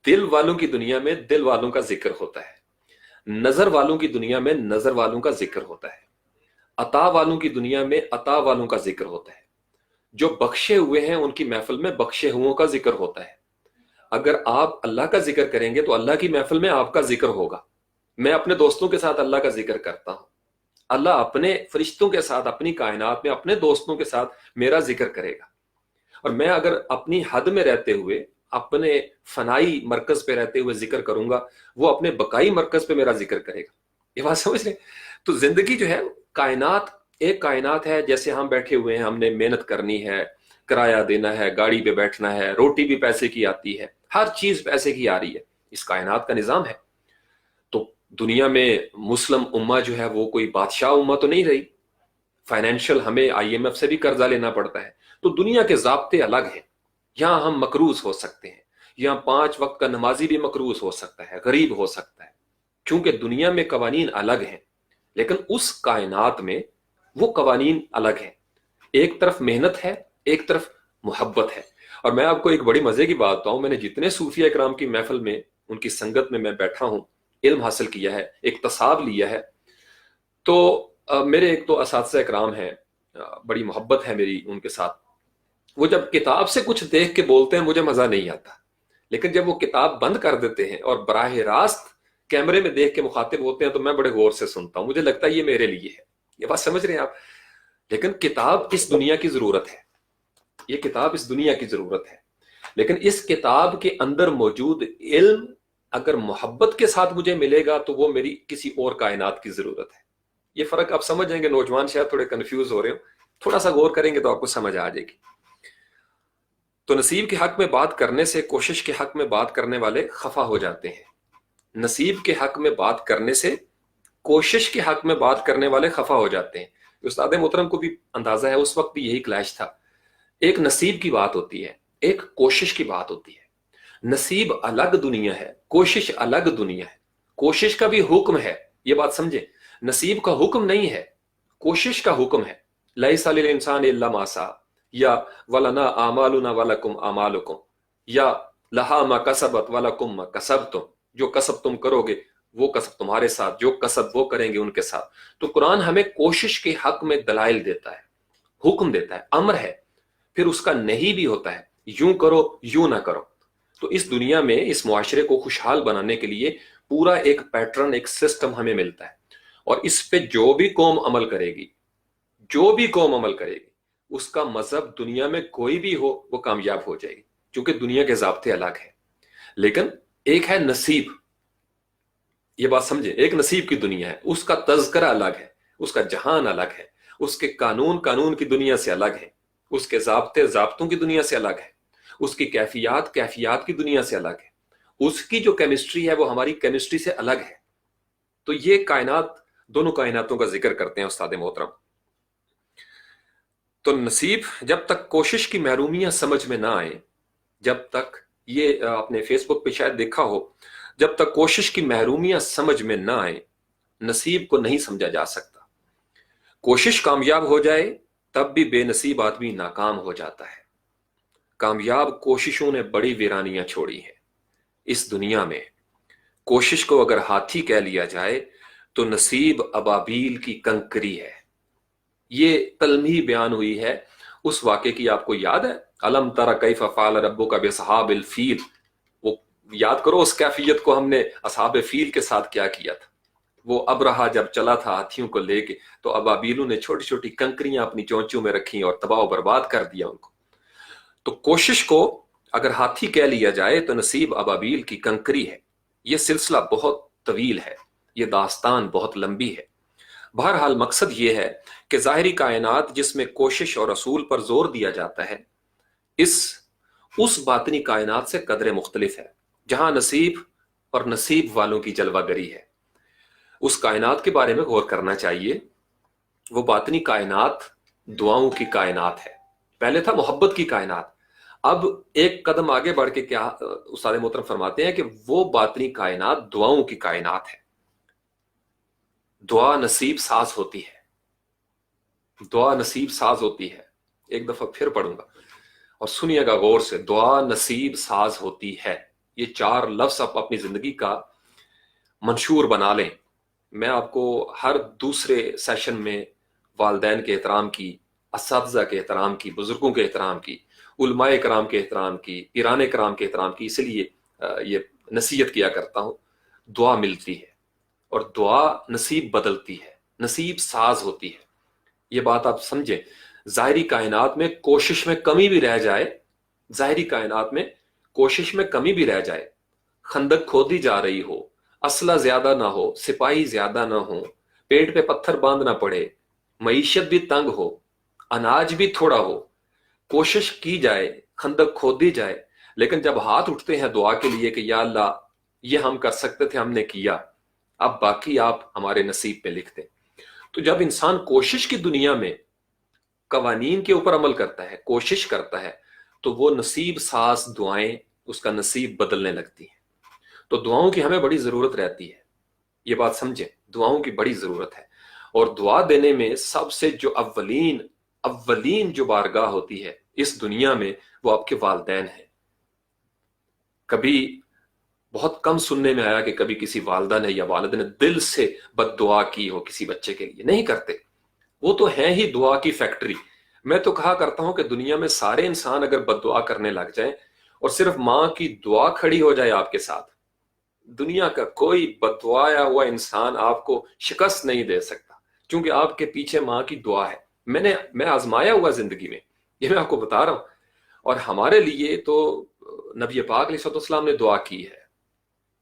دل والوں کی دنیا میں دل والوں کا ذکر ہوتا ہے. نظر والوں کی دنیا میں نظر والوں کا ذکر ہوتا ہے. عطا والوں کی دنیا میں عطا والوں کا ذکر ہوتا ہے. جو بخشے ہوئے ہیں ان کی محفل میں بخشے ہوئوں کا ذکر ہوتا ہے. اگر آپ اللہ کا ذکر کریں گے تو اللہ کی محفل میں آپ کا ذکر ہوگا. میں اپنے دوستوں کے ساتھ اللہ کا ذکر کرتا ہوں، اللہ اپنے فرشتوں کے ساتھ، اپنی کائنات میں اپنے دوستوں کے ساتھ میرا ذکر کرے گا. اور میں اگر اپنی حد میں رہتے ہوئے، اپنے فنائی مرکز پہ رہتے ہوئے ذکر کروں گا، وہ اپنے بقائی مرکز پہ میرا ذکر کرے گا. یہ بات سمجھ رہے؟ تو زندگی جو ہے، کائنات ایک کائنات ہے، جیسے ہم بیٹھے ہوئے ہیں، ہم نے محنت کرنی ہے، کرایہ دینا ہے، گاڑی پہ بیٹھنا ہے، روٹی بھی پیسے کی آتی ہے، ہر چیز پیسے کی آ رہی ہے. اس کائنات کا نظام ہے. تو دنیا میں مسلم امہ جو ہے وہ کوئی بادشاہ امہ تو نہیں رہی. فائنینشل ہمیں IMF سے بھی قرضہ لینا پڑتا ہے. تو دنیا کے ضابطے الگ ہیں. یہاں ہم مقروض ہو سکتے ہیں، یہاں 5 وقت کا نمازی بھی مقروض ہو سکتا ہے، غریب ہو سکتا ہے، چونکہ دنیا میں قوانین الگ ہیں. لیکن اس کائنات میں وہ قوانین الگ ہیں. ایک طرف محنت ہے، ایک طرف محبت ہے. اور میں آپ کو ایک بڑی مزے کی بات بتاؤں، میں نے جتنے صوفیہ اکرام کی محفل میں، ان کی سنگت میں بیٹھا ہوں، علم حاصل کیا ہے، اقتصاب لیا ہے، تو میرے ایک تو اساتذہ اکرام ہیں، بڑی محبت ہے میری ان کے ساتھ. وہ جب کتاب سے کچھ دیکھ کے بولتے ہیں مجھے مزہ نہیں آتا، لیکن جب وہ کتاب بند کر دیتے ہیں اور براہ راست کیمرے میں دیکھ کے مخاطب ہوتے ہیں تو میں بڑے غور سے سنتا ہوں، مجھے لگتا ہے یہ میرے لیے ہے. یہ بات سمجھ رہے ہیں آپ؟ لیکن کتاب اس دنیا کی ضرورت ہے، یہ کتاب اس دنیا کی ضرورت ہے. لیکن اس کتاب کے اندر موجود علم اگر محبت کے ساتھ مجھے ملے گا تو وہ میری کسی اور کائنات کی ضرورت ہے. یہ فرق آپ سمجھ جائیں گے. نوجوان شاید تھوڑے کنفیوز ہو رہے ہو, تھوڑا سا غور کریں گے تو آپ کو سمجھ آ جائے گی. تو نصیب کے حق میں بات کرنے سے کوشش کے حق میں بات کرنے والے خفا ہو جاتے ہیں. نصیب کے حق میں بات کرنے سے کوشش کے حق میں بات کرنے والے خفا ہو جاتے ہیں. استاد محترم کو بھی اندازہ ہے اس وقت بھی یہی کلیش تھا. ایک نصیب کی بات ہوتی ہے, ایک کوشش کی بات ہوتی ہے. نصیب الگ دنیا ہے, کوشش الگ دنیا ہے. کوشش کا بھی حکم ہے, یہ بات سمجھے. نصیب کا حکم نہیں ہے, کوشش کا حکم ہے. لیس للانسان الا ما سعى یا ولنا اعمالنا ولکم اعمالکم یا لہا ما کسبت ولکم ما کسبتم, جو کسب تم کرو گے وہ کسب تمہارے ساتھ, جو کسب وہ کریں گے ان کے ساتھ. تو قرآن ہمیں کوشش کے حق میں دلائل دیتا ہے, حکم دیتا ہے, امر ہے. پھر اس کا نہیں بھی ہوتا ہے, یوں کرو یوں نہ کرو. تو اس دنیا میں اس معاشرے کو خوشحال بنانے کے لیے پورا ایک پیٹرن, ایک سسٹم ہمیں ملتا ہے. اور اس پہ جو بھی قوم عمل کرے گی, جو بھی قوم عمل کرے گی, اس کا مذہب دنیا میں کوئی بھی ہو وہ کامیاب ہو جائے گی, کیونکہ دنیا کے ضابطے الگ ہیں. لیکن ایک ہے نصیب, یہ بات سمجھے, ایک نصیب کی دنیا ہے, اس کا تذکرہ الگ ہے, اس کا جہان الگ ہے, اس کے قانون کی دنیا سے الگ ہے, اس کے ضابطوں کی دنیا سے الگ ہے, اس کی کیفیات کی دنیا سے الگ ہے, اس کی جو کیمسٹری ہے وہ ہماری کیمسٹری سے الگ ہے. تو یہ کائنات, دونوں کائناتوں کا ذکر کرتے ہیں استاد محترم. تو نصیب, جب تک کوشش کی محرومیاں سمجھ میں نہ آئیں, جب تک, یہ آپ نے فیس بک پہ شاید دیکھا ہو, جب تک کوشش کی محرومیاں سمجھ میں نہ آئیں نصیب کو نہیں سمجھا جا سکتا. کوشش کامیاب ہو جائے تب بھی بے نصیب آدمی ناکام ہو جاتا ہے. کامیاب کوششوں نے بڑی ویرانیاں چھوڑی ہیں اس دنیا میں. کوشش کو اگر ہاتھی کہہ لیا جائے تو نصیب ابابیل کی کنکری ہے. یہ تلمی بیان ہوئی ہے اس واقعے کی, آپ کو یاد ہے, الم تر کیف فعل ربک باصحاب الفیل. وہ یاد کرو اس کیفیت کو, ہم نے اصحاب فیل کے ساتھ کیا کیا تھا. وہ ابرہا جب چلا تھا ہاتھیوں کو لے کے, تو ابابیلوں نے چھوٹی چھوٹی کنکریاں اپنی چونچوں میں رکھیں اور تباہ و برباد کر دیا ان کو. تو کوشش کو اگر ہاتھی کہہ لیا جائے تو نصیب ابابیل کی کنکری ہے. یہ سلسلہ بہت طویل ہے, یہ داستان بہت لمبی ہے. بہرحال مقصد یہ ہے کہ ظاہری کائنات جس میں کوشش اور اصول پر زور دیا جاتا ہے, اس باطنی کائنات سے قدرے مختلف ہے جہاں نصیب اور نصیب والوں کی جلوہ گری ہے. اس کائنات کے بارے میں غور کرنا چاہیے. وہ باطنی کائنات دعاؤں کی کائنات ہے. پہلے تھا محبت کی کائنات, اب ایک قدم آگے بڑھ کے کیا استاد محترم فرماتے ہیں کہ وہ باطنی کائنات دعاؤں کی کائنات ہے. دعا نصیب ساز ہوتی ہے, دعا نصیب ساز ہوتی ہے. ایک دفعہ پھر پڑھوں گا اور سنیے گا غور سے, دعا نصیب ساز ہوتی ہے. یہ 4 لفظ آپ اپنی زندگی کا منشور بنا لیں. میں آپ کو ہر دوسرے سیشن میں والدین کے احترام کی, اساتذہ کے احترام کی, بزرگوں کے احترام کی, علماء کرام کے احترام کی, پیران کرام کے احترام کی, اس لیے یہ نصیحت کیا کرتا ہوں. دعا ملتی ہے اور دعا نصیب بدلتی ہے, نصیب ساز ہوتی ہے. یہ بات آپ سمجھیں. ظاہری کائنات میں کوشش میں کمی بھی رہ جائے, ظاہری کائنات میں کوشش میں کمی بھی رہ جائے, خندق کھودی جا رہی ہو, اسلحہ زیادہ نہ ہو, سپاہی زیادہ نہ ہو, پیٹ پہ پتھر باندھنا پڑے, معیشت بھی تنگ ہو, اناج بھی تھوڑا ہو, کوشش کی جائے, خندق کھودی جائے, لیکن جب ہاتھ اٹھتے ہیں دعا کے لیے کہ یا اللہ یہ ہم کر سکتے تھے, ہم نے کیا, اب باقی آپ ہمارے نصیب پہ لکھ دیں. تو جب انسان کوشش کی دنیا میں قوانین کے اوپر عمل کرتا ہے, کوشش کرتا ہے, تو وہ نصیب ساز دعائیں اس کا نصیب بدلنے لگتی ہیں. تو دعاؤں کی ہمیں بڑی ضرورت رہتی ہے, یہ بات سمجھیں, دعاؤں کی بڑی ضرورت ہے. اور دعا دینے میں سب سے جو اولین جو بارگاہ ہوتی ہے اس دنیا میں وہ آپ کے والدین ہیں. کبھی بہت کم سننے میں آیا کہ کبھی کسی والدہ نے یا والد نے دل سے بد دعا کی ہو کسی بچے کے لیے. نہیں کرتے, وہ تو ہیں ہی دعا کی فیکٹری. میں تو کہا کرتا ہوں کہ دنیا میں سارے انسان اگر بد دعا کرنے لگ جائیں اور صرف ماں کی دعا کھڑی ہو جائے آپ کے ساتھ, دنیا کا کوئی بد دعایا ہوا انسان آپ کو شکست نہیں دے سکتا, کیونکہ آپ کے پیچھے ماں کی دعا ہے. میں آزمایا ہوا زندگی میں, یہ میں آپ کو بتا رہا ہوں. اور ہمارے لیے تو نبی پاک علیہ الصلوۃ والسلام نے دعا کی ہے,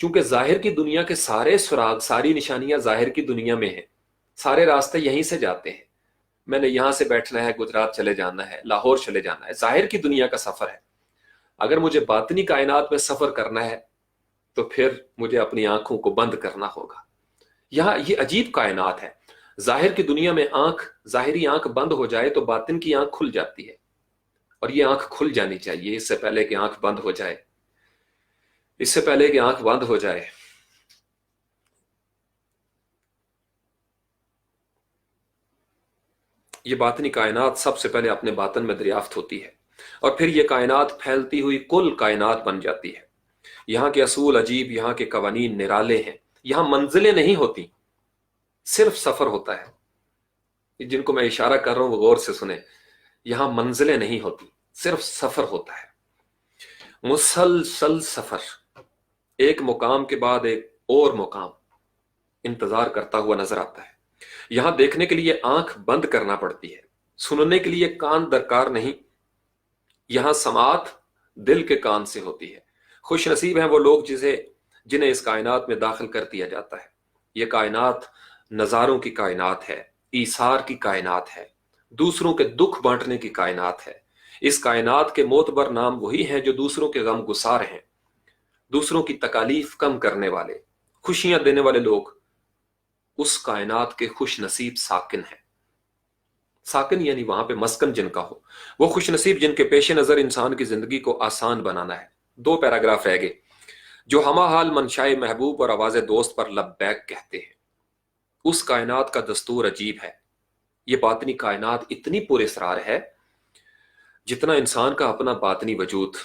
چونکہ ظاہر کی دنیا کے سارے سراغ، ساری نشانیاں ظاہر کی دنیا میں ہیں، سارے راستے یہیں سے جاتے ہیں. میں نے یہاں سے بیٹھنا ہے، گجرات چلے جانا ہے، لاہور چلے جانا ہے، ظاہر کی دنیا کا سفر ہے. اگر مجھے باطنی کائنات میں سفر کرنا ہے تو پھر مجھے اپنی آنکھوں کو بند کرنا ہوگا. یہاں یہ عجیب کائنات ہے. ظاہر کی دنیا میں ظاہری آنکھ بند ہو جائے تو باطن کی آنکھ کھل جاتی ہے، اور یہ آنکھ کھل جانی چاہیے اس سے پہلے کہ آنکھ بند ہو جائے، اس سے پہلے کہ آنکھ بند ہو جائے. یہ باطنی کائنات سب سے پہلے اپنے باطن میں دریافت ہوتی ہے، اور پھر یہ کائنات پھیلتی ہوئی کل کائنات بن جاتی ہے. یہاں کے اصول عجیب، یہاں کے قوانین نرالے ہیں. یہاں منزلیں نہیں ہوتی، صرف سفر ہوتا ہے. جن کو میں اشارہ کر رہا ہوں وہ غور سے سنیں. یہاں منزلیں نہیں ہوتی، صرف سفر ہوتا ہے، مسلسل سفر. ایک مقام کے بعد ایک اور مقام انتظار کرتا ہوا نظر آتا ہے. یہاں دیکھنے کے لیے آنکھ بند کرنا پڑتی ہے، سننے کے لیے کان درکار نہیں. یہاں سماعت دل کے کان سے ہوتی ہے. خوش نصیب ہیں وہ لوگ جنہیں اس کائنات میں داخل کر دیا جاتا ہے. یہ کائنات نظاروں کی کائنات ہے، ایثار کی کائنات ہے، دوسروں کے دکھ بانٹنے کی کائنات ہے. اس کائنات کے معتبر نام وہی ہیں جو دوسروں کے غم گسار ہیں، دوسروں کی تکالیف کم کرنے والے، خوشیاں دینے والے لوگ اس کائنات کے خوش نصیب ساکن ہیں. ساکن یعنی وہاں پہ مسکن جن کا ہو. وہ خوش نصیب جن کے پیش نظر انسان کی زندگی کو آسان بنانا ہے. 2 پیراگراف رہ گئے. جو ہمہ حال منشائے محبوب اور آواز دوست پر لبیک کہتے ہیں. اس کائنات کا دستور عجیب ہے. یہ باطنی کائنات اتنی پر اسرار ہے جتنا انسان کا اپنا باطنی وجود.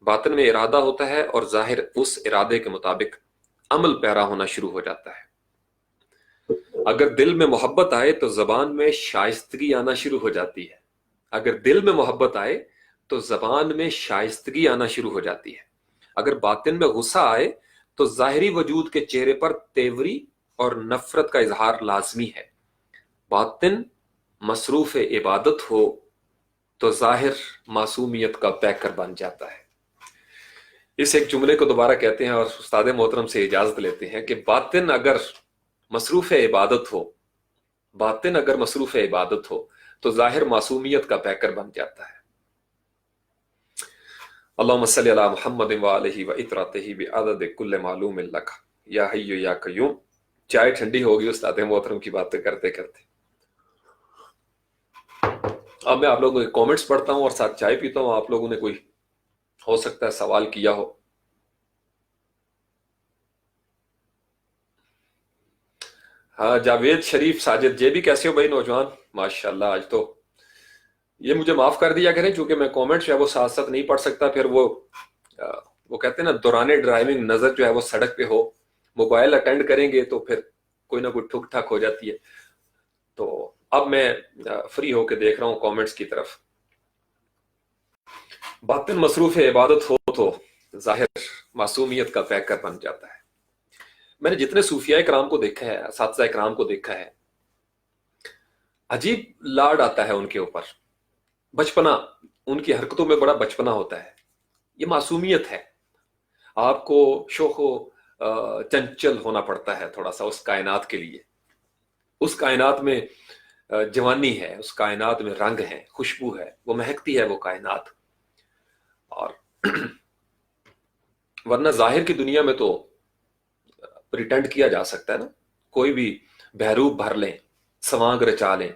باطن میں ارادہ ہوتا ہے اور ظاہر اس ارادے کے مطابق عمل پیرا ہونا شروع ہو جاتا ہے. اگر دل میں محبت آئے تو زبان میں شائستگی آنا شروع ہو جاتی ہے. اگر دل میں محبت آئے تو زبان میں شائستگی آنا شروع ہو جاتی ہے. اگر باطن میں غصہ آئے تو ظاہری وجود کے چہرے پر تیوری اور نفرت کا اظہار لازمی ہے. باطن مصروف عبادت ہو تو ظاہر معصومیت کا پیکر بن جاتا ہے. اس ایک جملے کو دوبارہ کہتے ہیں اور استاد محترم سے اجازت لیتے ہیں کہ باطن اگر مصروف عبادت ہو، باطن اگر مصروف عبادت ہو تو ظاہر معصومیت کا پیکر بن جاتا ہے. اللہم صلی علی محمد وآلہ وإطراتہ بعدد کل معلوم لک یا حی یا قیوم. چائے ٹھنڈی ہوگی استاد محترم کی باتیں کرتے کرتے. اب میں آپ لوگوں کے کومنٹس پڑھتا ہوں اور ساتھ چائے پیتا ہوں. آپ لوگوں نے کوئی ہو سکتا ہے سوال کیا ہو. ہاں جاوید شریف ساجد جے بھی کیسے ہو بھائی نوجوان؟ ماشاءاللہ. آج تو یہ مجھے معاف کر دیا کریں چونکہ میں کومنٹ جو ہے وہ ساتھ ساتھ نہیں پڑھ سکتا. پھر وہ کہتے ہیں نا دوران ڈرائیونگ نظر جو ہے وہ سڑک پہ ہو. موبائل اٹینڈ کریں گے تو پھر کوئی نہ کوئی ٹھک ٹھک ہو جاتی ہے. تو اب میں فری ہو کے دیکھ رہا ہوں کومنٹس کی طرف. باطن مصروف عبادت ہو تو ظاہر معصومیت کا پیکر بن جاتا ہے. میں نے جتنے صوفیاء کرام کو دیکھا ہے، اساتذہ کرام کو دیکھا ہے، عجیب لاڈ آتا ہے ان کے اوپر. بچپنا، ان کی حرکتوں میں بڑا بچپنا ہوتا ہے. یہ معصومیت ہے. آپ کو شوق و چنچل ہونا پڑتا ہے تھوڑا سا اس کائنات کے لیے. اس کائنات میں جوانی ہے، اس کائنات میں رنگ ہے، خوشبو ہے، وہ مہکتی ہے وہ کائنات. اور ورنہ ظاہر کی دنیا میں تو پریٹینڈ کیا جا سکتا ہے نا. کوئی بھی بہروپ بھر لیں، سوانگ رچا لیں.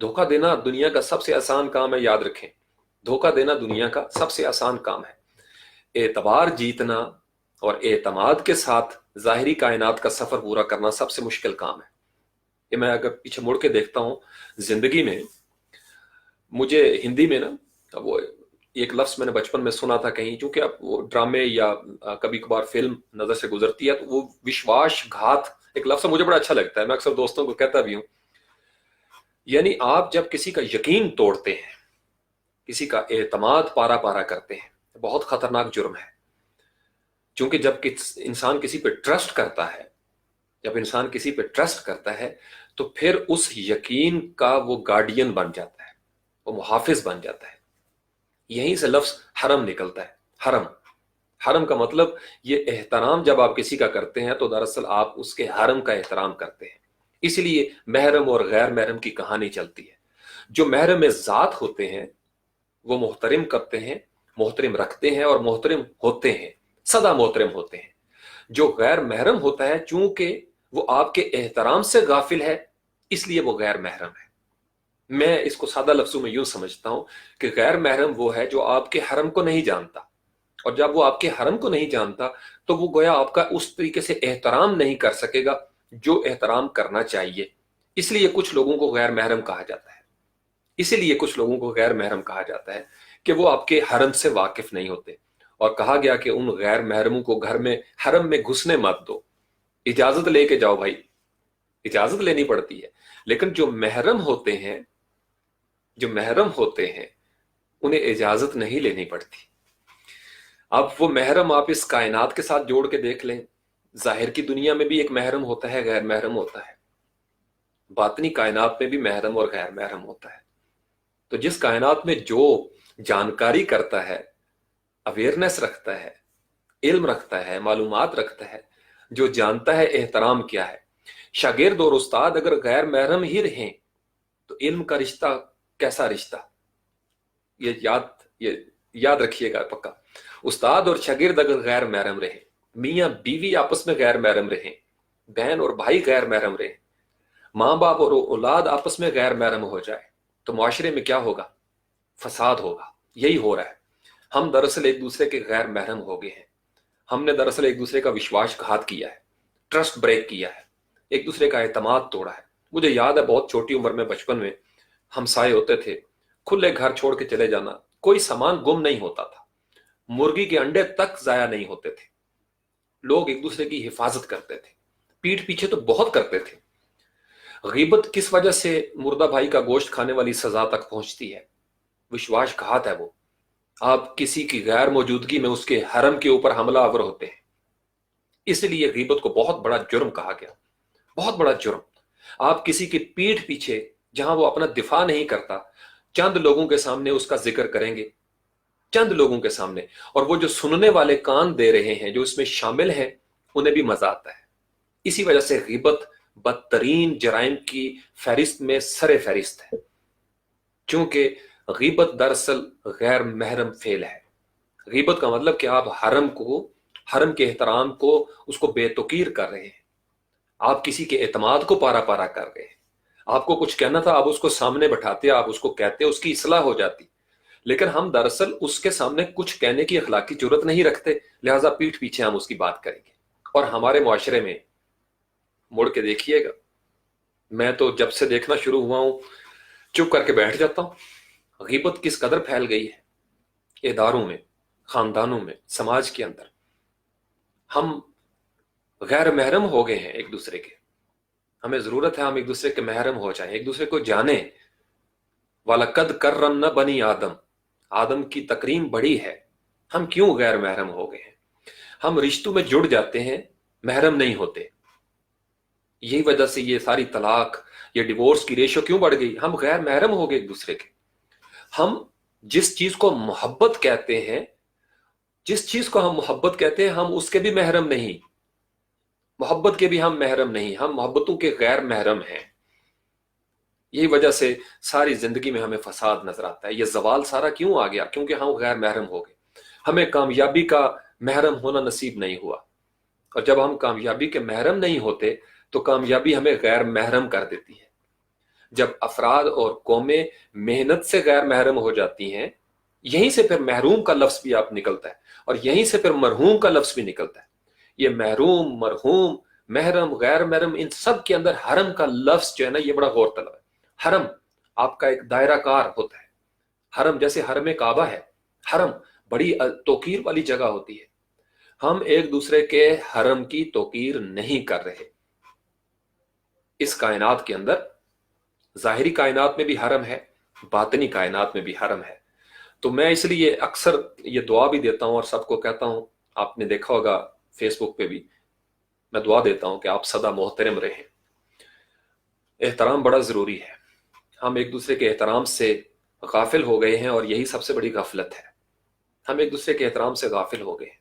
دھوکہ دینا دنیا کا سب سے آسان کام ہے، یاد رکھیں. دھوکہ دینا دنیا کا سب سے آسان کام ہے. اعتبار جیتنا اور اعتماد کے ساتھ ظاہری کائنات کا سفر پورا کرنا سب سے مشکل کام ہے. یہ میں اگر پیچھے مڑ کے دیکھتا ہوں زندگی میں، مجھے ہندی میں نا وہ ایک لفظ میں نے بچپن میں سنا تھا کہیں، چونکہ اب وہ ڈرامے یا کبھی کبھار فلم نظر سے گزرتی ہے تو وہ وشواس گھات ایک لفظ مجھے بڑا اچھا لگتا ہے. میں اکثر دوستوں کو کہتا بھی ہوں، یعنی آپ جب کسی کا یقین توڑتے ہیں، کسی کا اعتماد پارا پارا کرتے ہیں، بہت خطرناک جرم ہے. چونکہ جب انسان کسی پہ ٹرسٹ کرتا ہے، جب انسان کسی پہ ٹرسٹ کرتا ہے تو پھر اس یقین کا وہ گارڈین بن جاتا ہے، وہ محافظ بن جاتا ہے. یہیں سے لفظ حرم نکلتا ہے. حرم، حرم کا مطلب یہ احترام جب آپ کسی کا کرتے ہیں تو دراصل آپ اس کے حرم کا احترام کرتے ہیں. اس لیے محرم اور غیر محرم کی کہانی چلتی ہے. جو محرم ذات ہوتے ہیں وہ محترم کرتے ہیں، محترم رکھتے ہیں اور محترم ہوتے ہیں، سدا محترم ہوتے ہیں. جو غیر محرم ہوتا ہے چونکہ وہ آپ کے احترام سے غافل ہے اس لیے وہ غیر محرم ہے. میں اس کو سادہ لفظوں میں یوں سمجھتا ہوں کہ غیر محرم وہ ہے جو آپ کے حرم کو نہیں جانتا، اور جب وہ آپ کے حرم کو نہیں جانتا تو وہ گویا آپ کا اس طریقے سے احترام نہیں کر سکے گا جو احترام کرنا چاہیے. اس لیے کچھ لوگوں کو غیر محرم کہا جاتا ہے. اسی لیے کچھ لوگوں کو غیر محرم کہا جاتا ہے کہ وہ آپ کے حرم سے واقف نہیں ہوتے. اور کہا گیا کہ ان غیر محرموں کو گھر میں حرم میں گھسنے مت دو، اجازت لے کے جاؤ بھائی، اجازت لینی پڑتی ہے. لیکن جو محرم ہوتے ہیں، جو محرم ہوتے ہیں انہیں اجازت نہیں لینی پڑتی. اب وہ محرم آپ اس کائنات کے ساتھ جوڑ کے دیکھ لیں. ظاہر کی دنیا میں بھی ایک محرم ہوتا ہے، غیر محرم ہوتا ہے. باطنی کائنات میں بھی محرم اور غیر محرم ہوتا ہے. تو جس کائنات میں جو جانکاری کرتا ہے، اویئرنیس رکھتا ہے، علم رکھتا ہے، معلومات رکھتا ہے، جو جانتا ہے احترام کیا ہے. شاگرد اور استاد اگر غیر محرم ہی رہیں تو علم کا رشتہ کیسا رشتہ، یہ یاد رکھیے گا پکا. استاد اور شاگرد اگر غیر محرم رہیں، میاں بیوی آپس میں غیر محرم رہیں، بہن اور بھائی غیر محرم رہیں، ماں باپ اور اولاد آپس میں غیر محرم ہو جائے تو معاشرے میں کیا ہوگا؟ فساد ہوگا. یہی ہو رہا ہے. ہم دراصل ایک دوسرے کے غیر محرم ہو گئے ہیں. ہم نے دراصل ایک دوسرے کا وشواس گھات کیا ہے، ٹرسٹ بریک کیا ہے، ایک دوسرے کا اعتماد توڑا ہے. مجھے یاد ہے بہت چھوٹی عمر میں، بچپن میں ہمسائے ہوتے تھے، کھلے گھر چھوڑ کے چلے جانا، کوئی سامان گم نہیں ہوتا تھا، مرغی کے انڈے تک ضائع نہیں ہوتے تھے. لوگ ایک دوسرے کی حفاظت کرتے تھے، پیٹھ پیچھے تو بہت کرتے تھے. غیبت کس وجہ سے مردہ بھائی کا گوشت کھانے والی سزا تک پہنچتی ہے؟ وشواس گھات ہے وہ. آپ کسی کی غیر موجودگی میں اس کے حرم کے اوپر حملہ آور ہوتے ہیں. اس لیے غیبت کو بہت بڑا جرم کہا گیا، بہت بڑا جرم. آپ کسی کی پیٹھ پیچھے جہاں وہ اپنا دفاع نہیں کرتا، چند لوگوں کے سامنے اس کا ذکر کریں گے، چند لوگوں کے سامنے، اور وہ جو سننے والے کان دے رہے ہیں، جو اس میں شامل ہیں، انہیں بھی مزہ آتا ہے. اسی وجہ سے غیبت بدترین جرائم کی فہرست میں سر فہرست ہے، چونکہ غیبت دراصل غیر محرم فعل ہے. غیبت کا مطلب کہ آپ حرم کے احترام کو، اس کو بے توقیر کر رہے ہیں. آپ کسی کے اعتماد کو پارا پارا کر رہے ہیں. آپ کو کچھ کہنا تھا، آپ اس کو سامنے بٹھاتے، آپ اس کو کہتے، اس کی اصلاح ہو جاتی. لیکن ہم دراصل اس کے سامنے کچھ کہنے کی اخلاقی جرت نہیں رکھتے، لہٰذا پیٹھ پیچھے ہم اس کی بات کریں گے. اور ہمارے معاشرے میں مڑ کے دیکھیے گا، میں تو جب سے دیکھنا شروع ہوا ہوں چپ کر کے بیٹھ جاتا ہوں. غیبت کس قدر پھیل گئی ہے اداروں میں، خاندانوں میں، سماج کے اندر. ہم غیر محرم ہو گئے ہیں ایک دوسرے کے. ہمیں ضرورت ہے ہم ایک دوسرے کے محرم ہو جائیں، ایک دوسرے کو جانیں. وَلَقَدْ كَرَّمْنَا بَنِي آدم، آدم کی تکریم بڑی ہے. ہم کیوں غیر محرم ہو گئے ہیں؟ ہم رشتوں میں جڑ جاتے ہیں، محرم نہیں ہوتے. یہی وجہ سے یہ ساری طلاق، یہ ڈیورس کی ریشو کیوں بڑھ گئی؟ ہم غیر محرم ہو گئے ایک دوسرے کے. ہم جس چیز کو محبت کہتے ہیں، جس چیز کو ہم محبت کہتے ہیں، ہم اس کے بھی محرم نہیں، محبت کے بھی ہم محرم نہیں، ہم محبتوں کے غیر محرم ہیں. یہی وجہ سے ساری زندگی میں ہمیں فساد نظر آتا ہے. یہ زوال سارا کیوں آ گیا؟ کیونکہ ہم غیر محرم ہو گئے. ہمیں کامیابی کا محرم ہونا نصیب نہیں ہوا، اور جب ہم کامیابی کے محرم نہیں ہوتے تو کامیابی ہمیں غیر محرم کر دیتی ہے. جب افراد اور قومیں محنت سے غیر محرم ہو جاتی ہیں، یہیں سے پھر محروم کا لفظ بھی آپ نکلتا ہے، اور یہیں سے پھر مرحوم کا لفظ بھی نکلتا ہے. یہ محروم، مرحوم، محرم، غیر محرم، ان سب کے اندر حرم کا لفظ جو ہے نا، یہ بڑا غور طلب ہے. حرم آپ کا ایک دائرہ کار ہوتا ہے. حرم جیسے حرم کعبہ ہے، حرم بڑی توقیر والی جگہ ہوتی ہے. ہم ایک دوسرے کے حرم کی توقیر نہیں کر رہے. اس کائنات کے اندر ظاہری کائنات میں بھی حرم ہے، باطنی کائنات میں بھی حرم ہے. تو میں اس لیے اکثر یہ دعا بھی دیتا ہوں اور سب کو کہتا ہوں، آپ نے دیکھا ہوگا فیس بک پہ بھی میں دعا دیتا ہوں کہ آپ سدا محترم رہیں. احترام بڑا ضروری ہے. ہم ایک دوسرے کے احترام سے غافل ہو گئے ہیں، اور یہی سب سے بڑی غفلت ہے. ہم ایک دوسرے کے احترام سے غافل ہو گئے ہیں.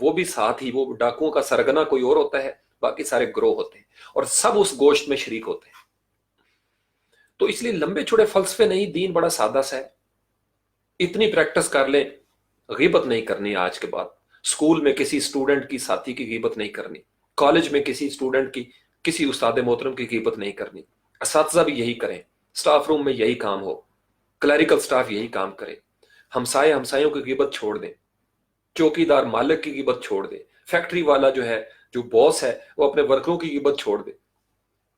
وہ بھی ساتھ ہی، وہ ڈاکوؤں کا سرگنا کوئی اور ہوتا ہے، باقی سارے گروہ ہوتے ہیں اور سب اس گوشت میں شریک ہوتے ہیں۔ تو اس لیے لمبے چھوڑے فلسفے نہیں، دین بڑا سادہ سا ہے۔ اتنی پریکٹس کر لیں، غیبت نہیں کرنی آج کے بعد، اسکول میں کسی اسٹوڈنٹ کی، ساتھی کی غیبت نہیں کرنی، کالج میں کسی اسٹوڈنٹ کی، کسی استاد محترم کی غیبت نہیں کرنی، اساتذہ بھی یہی کریں، اسٹاف روم میں یہی کام ہو، کلریکل اسٹاف یہی کام کرے، ہمسایوں کی غیبت چھوڑ دیں، چوکی دار مالک کی غیبت چھوڑ دے، فیکٹری والا جو ہے، جو باس ہے، وہ اپنے ورکروں کی غیبت چھوڑ دے۔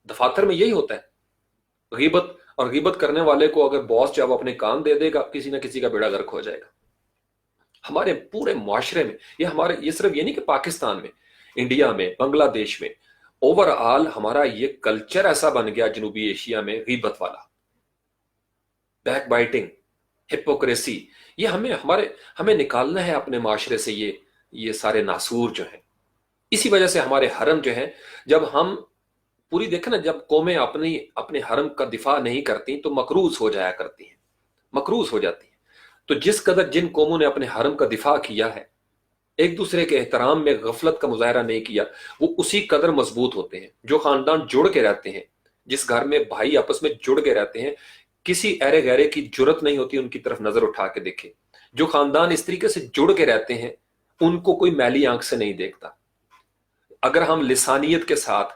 دفاتر میں یہی ہوتا ہے غیبت، اور غیبت کرنے والے کو اگر باس جب اپنے کام دے دے گا، کسی نہ کسی کا بیڑا غرق ہو جائے گا۔ ہمارے پورے معاشرے میں یہ صرف یہ نہیں کہ پاکستان میں، انڈیا میں، بنگلہ دیش میں، اوور آل ہمارا یہ کلچر ایسا بن گیا جنوبی ایشیا میں، غیبت والا، بیک بائٹنگ، ہپوکریسی، یہ ہمیں نکالنا ہے اپنے معاشرے سے، یہ سارے ناسور جو ہیں۔ اسی وجہ سے ہمارے حرم جو ہیں، جب ہم پوری دیکھیں نا، جب قومیں اپنے حرم کا دفاع نہیں کرتی تو مقروض ہو جایا کرتی ہیں، مقروض ہو جاتی ہیں۔ تو جس قدر جن قوموں نے اپنے حرم کا دفاع کیا ہے، ایک دوسرے کے احترام میں غفلت کا مظاہرہ نہیں کیا، وہ اسی قدر مضبوط ہوتے ہیں۔ جو خاندان جڑ کے رہتے ہیں، جس گھر میں بھائی آپس میں جڑ کے رہتے ہیں، کسی ایرے غیرے کی جرت نہیں ہوتی ان کی طرف نظر اٹھا کے دیکھے۔ جو خاندان اس طریقے سے جڑ کے رہتے ہیں، ان کو کوئی میلی آنکھ سے نہیں دیکھتا۔ اگر ہم لسانیت کے ساتھ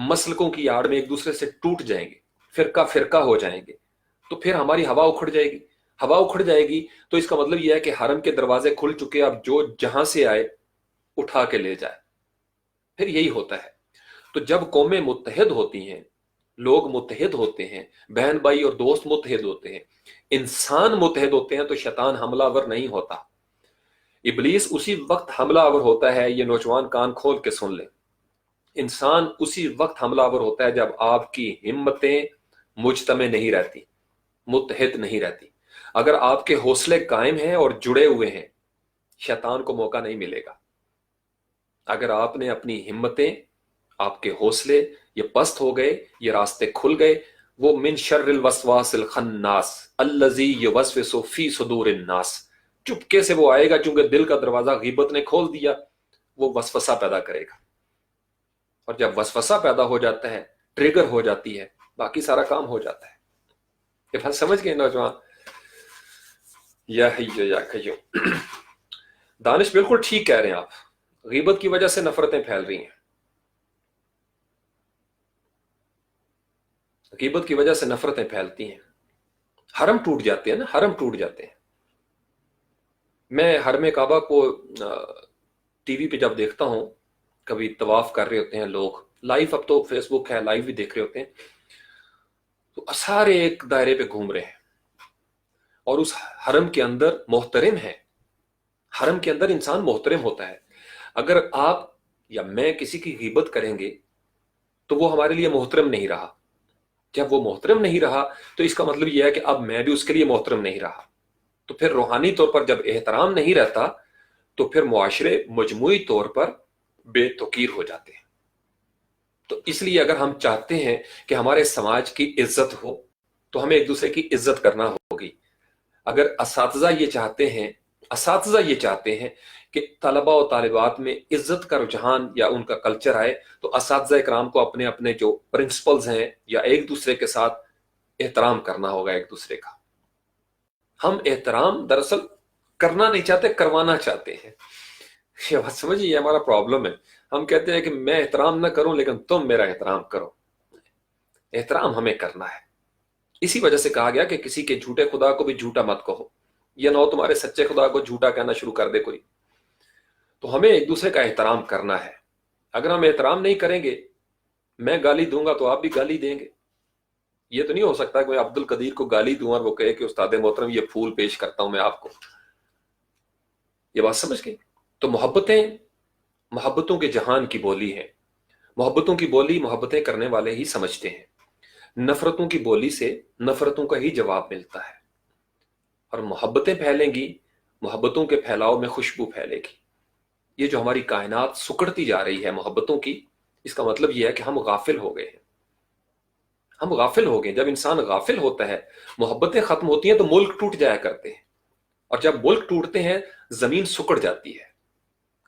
مسلکوں کی آڑ میں ایک دوسرے سے ٹوٹ جائیں گے، فرقہ ہو جائیں گے، تو پھر ہماری ہوا اکھڑ جائے گی۔ ہوا اکھڑ جائے گی تو اس کا مطلب یہ ہے کہ حرم کے دروازے کھل چکے، اب جو جہاں سے آئے اٹھا کے لے جائے۔ پھر یہی ہوتا ہے۔ تو جب قومیں متحد ہوتی ہیں، لوگ متحد ہوتے ہیں، بہن بھائی اور دوست متحد ہوتے ہیں، انسان متحد ہوتے ہیں، تو شیطان حملہ آور نہیں ہوتا۔ ابلیس اسی وقت حملہ آور ہوتا ہے، یہ نوجوان کان کھول کے سن لیں، انسان اسی وقت حملہ آور ہوتا ہے جب آپ کی ہمتیں مجتمع نہیں رہتی، متحد نہیں رہتی۔ اگر آپ کے حوصلے قائم ہیں اور جڑے ہوئے ہیں، شیطان کو موقع نہیں ملے گا۔ اگر آپ نے اپنی ہمتیں، آپ کے حوصلے یہ پست ہو گئے، یہ راستے کھل گئے، وہ من شر الوسواس الخناس الذی یوسوس فی صدور الناس، چپکے سے وہ آئے گا، چونکہ دل کا دروازہ غیبت نے کھول دیا، وہ وسوسہ پیدا کرے گا۔ اور جب وسوسہ پیدا ہو جاتا ہے، ٹریگر ہو جاتی ہے، باقی سارا کام ہو جاتا ہے۔ یہ بات سمجھ گئے نوجوان؟ یا حیو یا قیوم۔ دانش بالکل ٹھیک کہہ رہے ہیں آپ، غیبت کی وجہ سے نفرتیں پھیل رہی ہیں، غیبت کی وجہ سے نفرتیں پھیلتی ہیں، حرم ٹوٹ جاتے ہیں نا، حرم ٹوٹ جاتے ہیں۔ میں حرم کعبہ کو ٹی وی پہ جب دیکھتا ہوں، کبھی طواف کر رہے ہوتے ہیں لوگ، لائیو، اب تو فیس بک ہے، لائیو بھی دیکھ رہے ہوتے ہیں، تو سارے ایک دائرے پہ گھوم رہے ہیں، اور اس حرم کے اندر محترم ہے۔ حرم کے اندر انسان محترم ہوتا ہے۔ اگر آپ یا میں کسی کی غیبت کریں گے تو وہ ہمارے لیے محترم نہیں رہا۔ جب وہ محترم نہیں رہا تو اس کا مطلب یہ ہے کہ اب میں بھی اس کے لیے محترم نہیں رہا۔ تو پھر روحانی طور پر جب احترام نہیں رہتا تو پھر معاشرے مجموعی طور پر بے توقیر ہو جاتے ہیں۔ تو اس لیے اگر ہم چاہتے ہیں کہ ہمارے سماج کی عزت ہو تو ہمیں ایک دوسرے کی عزت کرنا ہوگی۔ اگر اساتذہ یہ چاہتے ہیں کہ طلبہ و طالبات میں عزت کا رجحان یا ان کا کلچر آئے، تو اساتذہ اکرام کو اپنے اپنے جو پرنسپلز ہیں یا ایک دوسرے کے ساتھ احترام کرنا ہوگا ایک دوسرے کا۔ ہم احترام دراصل کرنا نہیں چاہتے، کروانا چاہتے ہیں۔ یہ بات سمجھیے، یہ ہمارا پرابلم ہے۔ ہم کہتے ہیں کہ میں احترام نہ کروں لیکن تم میرا احترام کرو۔ احترام ہمیں کرنا ہے۔ اسی وجہ سے کہا گیا کہ کسی کے جھوٹے خدا کو بھی جھوٹا مت کہو، یہ نہ ہو تمہارے سچے خدا کو جھوٹا کہنا شروع کر دے کوئی۔ تو ہمیں ایک دوسرے کا احترام کرنا ہے۔ اگر ہم احترام نہیں کریں گے، میں گالی دوں گا تو آپ بھی گالی دیں گے۔ یہ تو نہیں ہو سکتا کہ میں عبد القدیر کو گالی دوں اور وہ کہے کہ استاد محترم یہ پھول پیش کرتا ہوں میں آپ کو۔ یہ بات سمجھ گئی؟ تو محبتوں کے جہان کی بولی ہے۔ محبتوں کی بولی محبتیں کرنے والے ہی سمجھتے ہیں۔ نفرتوں کی بولی سے نفرتوں کا ہی جواب ملتا ہے، اور محبتیں پھیلیں گی، محبتوں کے پھیلاؤ میں خوشبو پھیلے گی۔ یہ جو ہماری کائنات سکڑتی جا رہی ہے محبتوں کی، اس کا مطلب یہ ہے کہ ہم غافل ہو گئے ہیں۔ ہم غافل ہو گئے۔ جب انسان غافل ہوتا ہے، محبتیں ختم ہوتی ہیں تو ملک ٹوٹ جایا کرتے ہیں، اور جب ملک ٹوٹتے ہیں زمین سکڑ جاتی ہے۔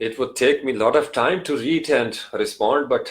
it would take me a lot of time to read and respond, but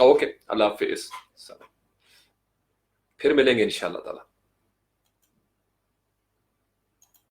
okay, اللہ حافظ، پھر ملیں گے انشاءاللہ تعالی.